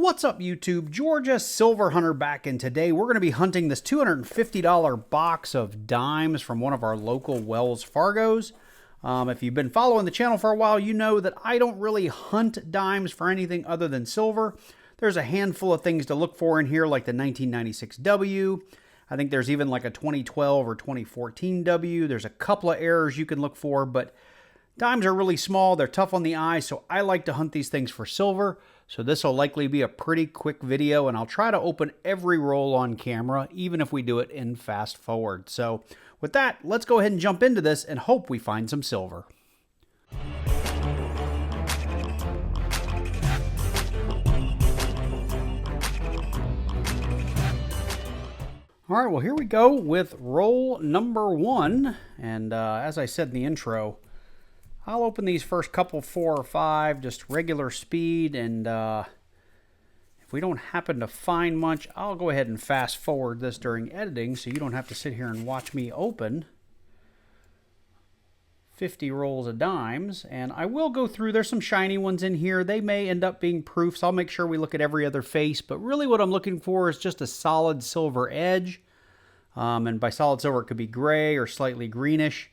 What's up YouTube? Georgia Silver Hunter back, and today we're going to be hunting this $250 box of dimes from one of our local Wells Fargos. If you've been following the channel for a while, you know that I don't really hunt dimes for anything other than silver. There's a handful of things to look for in here, like the 1996 W. I think there's even like a 2012 or 2014 W. There's a couple of errors you can look for, but dimes are really small. They're tough on the eye, so I like to hunt these things for silver. So this will likely be a pretty quick video, and I'll try to open every roll on camera, even if we do it in fast forward. So with that, let's go ahead and jump into this and hope we find some silver. All right, well, here we go with roll number one. And as I said in the intro, I'll open these first couple, 4 or 5, just regular speed, and if we don't happen to find much, I'll go ahead and fast forward this during editing so you don't have to sit here and watch me open 50 rolls of dimes. And I will go through, there's some shiny ones in here. They may end up being proofs. I'll make sure we look at every other face, but really what I'm looking for is just a solid silver edge. And by solid silver, it could be gray or slightly greenish.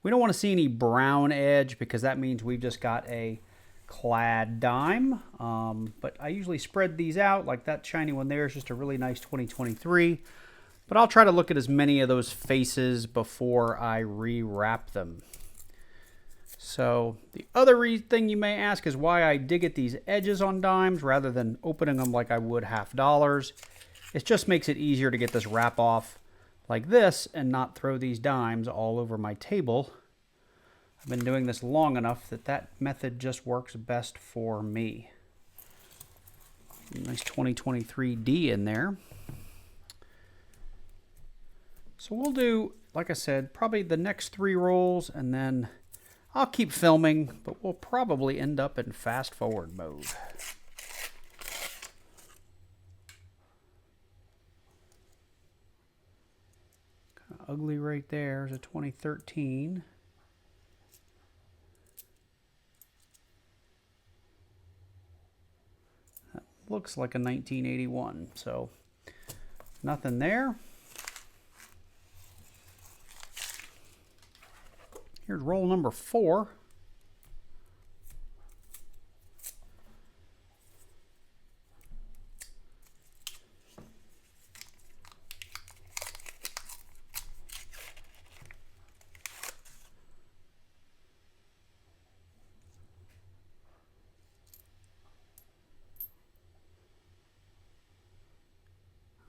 We don't want to see any brown edge because that means we've just got a clad dime. But I usually spread these out, like that shiny one there is just a really nice 2023. But I'll try to look at as many of those faces before I rewrap them. So the other thing you may ask is why I dig at these edges on dimes rather than opening them like I would $50. It just makes it easier to get this wrap off like this and not throw these dimes all over my table. I've been doing this long enough that that method just works best for me. Nice 2023 D in there. So we'll do, like I said, probably the next 3 rolls, and then I'll keep filming, but we'll probably end up in fast forward mode. Ugly right there is a 2013. That looks like a 1981, so nothing there. Here's roll number 4.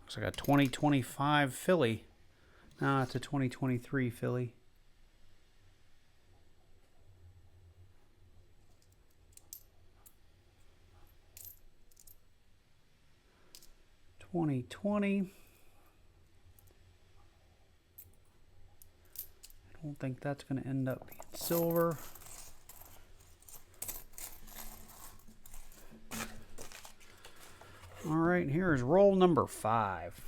Looks like a 2025 Philly. No, it's a 2023 Philly. $2020. I don't think that's going to end up being silver. All right, here is roll number 5.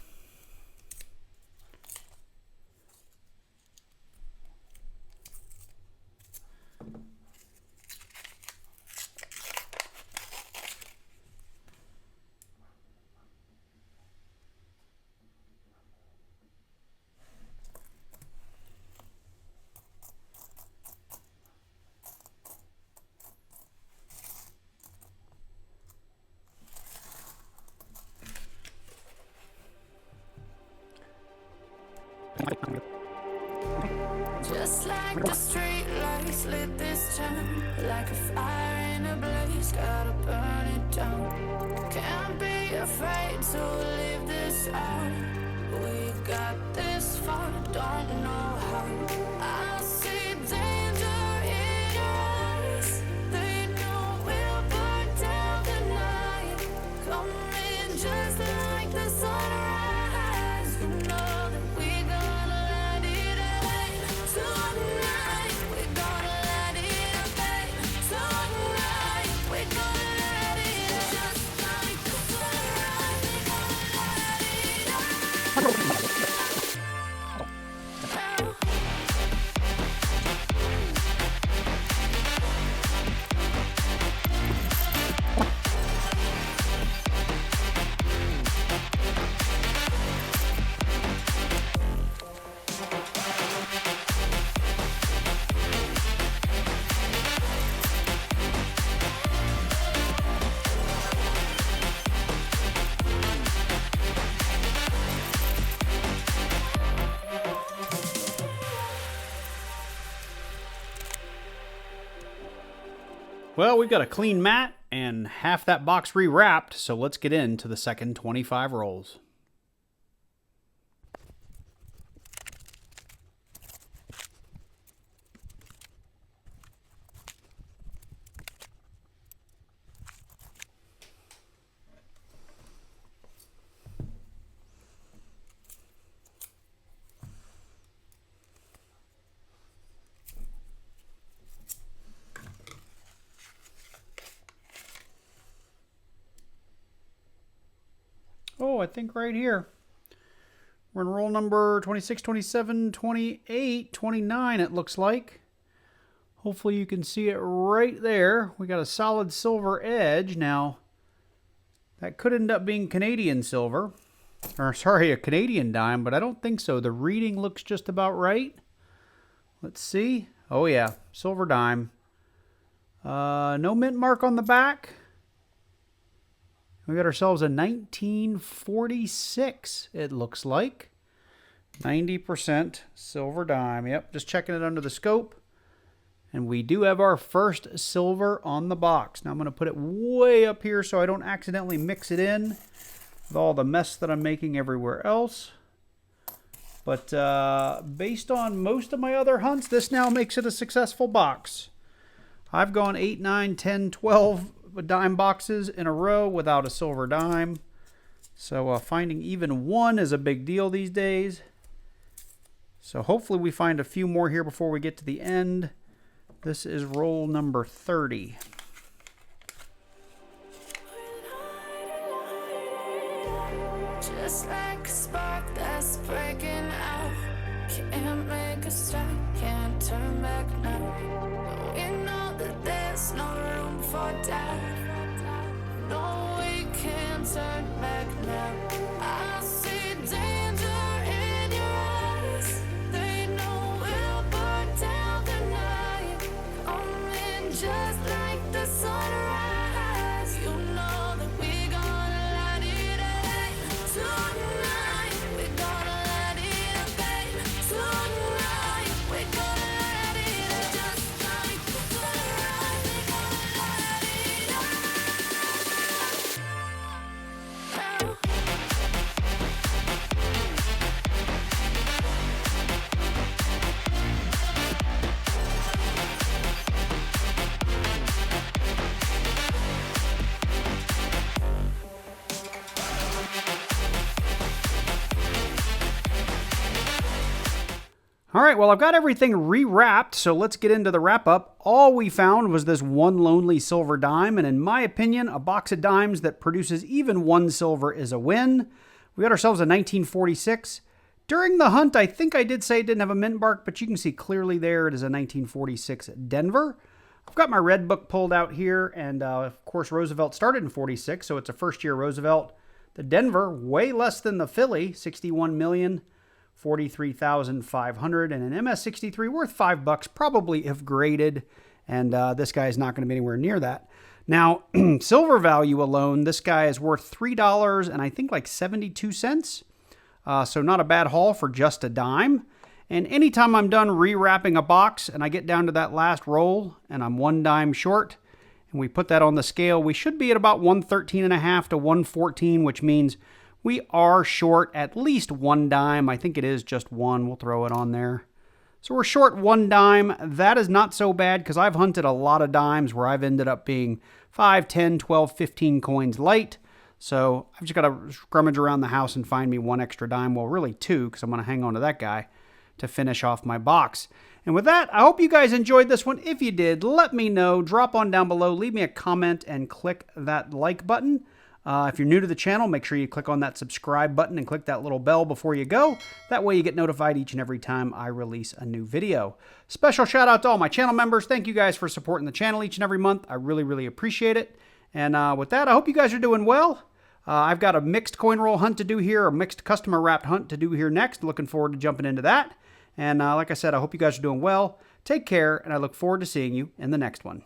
Just like the street lights lit this town, like a fire in a blaze, gotta burn it down. Can't be afraid to leave this out. We got this far, don't know how. I see danger in your eyes. They know we'll burn down the night. Come in just like the sunrise. You know that we gonna let it rain. Tonight we're gonna let it rain. Tonight we're gonna let it rain. Just like the sunrise, we're gonna let it rain. Well, we've got a clean mat and half that box rewrapped, so let's get into the second 25 rolls. Oh, I think right here. We're in roll number 26, 27, 28, 29, it looks like. Hopefully you can see it right there. We got a solid silver edge. Now, that could end up being Canadian silver. Or, sorry, a Canadian dime, but I don't think so. The reading looks just about right. Let's see. Oh, yeah, silver dime. No mint mark on the back. We got ourselves a 1946, it looks like. 90% silver dime. Yep, just checking it under the scope. And we do have our first silver on the box. Now I'm going to put it way up here so I don't accidentally mix it in with all the mess that I'm making everywhere else. But based on most of my other hunts, this now makes it a successful box. I've gone 8, 9, 10, 12 dime boxes in a row without a silver dime. So finding even one is a big deal these days. So hopefully we find a few more here before we get to the end. This is roll number 30. Just like a spark that's breaking out. Can't make a stop, can't turn back now. We know that there's no room for doubt. No, we can't turn back now. I see danger in your eyes. They know we'll burn down the night. Coming just like the sunrise. You know that we're gonna light it up tonight. We're gonna light it up, babe. Tonight we're gonna light it up just like the sunrise. We're gonna light it up. All right, well, I've got everything rewrapped, so let's get into the wrap-up. All we found was this one lonely silver dime, and in my opinion, a box of dimes that produces even one silver is a win. We got ourselves a 1946. During the hunt, I think I did say it didn't have a mint mark, but you can see clearly there it is a 1946 Denver. I've got my red book pulled out here, and of course, Roosevelt started in 46, so it's a first-year Roosevelt. The Denver, way less than the Philly, 61 million. 43,500, and an MS63 worth $5, probably if graded, and this guy is not going to be anywhere near that. Now, silver value alone, this guy is worth $3 and I think like 72 cents. So not a bad haul for just a dime. And anytime I'm done rewrapping a box and I get down to that last roll and I'm one dime short, and we put that on the scale, we should be at about 113.5 to 114, which means we are short at least one dime. I think it is just one. We'll throw it on there. So we're short one dime. That is not so bad because I've hunted a lot of dimes where I've ended up being 5, 10, 12, 15 coins light. So I've just got to scrummage around the house and find me one extra dime. Well, really two, because I'm going to hang on to that guy to finish off my box. And with that, I hope you guys enjoyed this one. If you did, let me know. Drop on down below. Leave me a comment and click that like button. If you're new to the channel, make sure you click on that subscribe button and click that little bell before you go. That way you get notified each and every time I release a new video. Special shout out to all my channel members. Thank you guys for supporting the channel each and every month. I really, really appreciate it. And with that, I hope you guys are doing well. I've got a mixed coin roll hunt to do here, a mixed customer wrapped hunt to do here next. Looking forward to jumping into that. And like I said, I hope you guys are doing well. Take care, and I look forward to seeing you in the next one.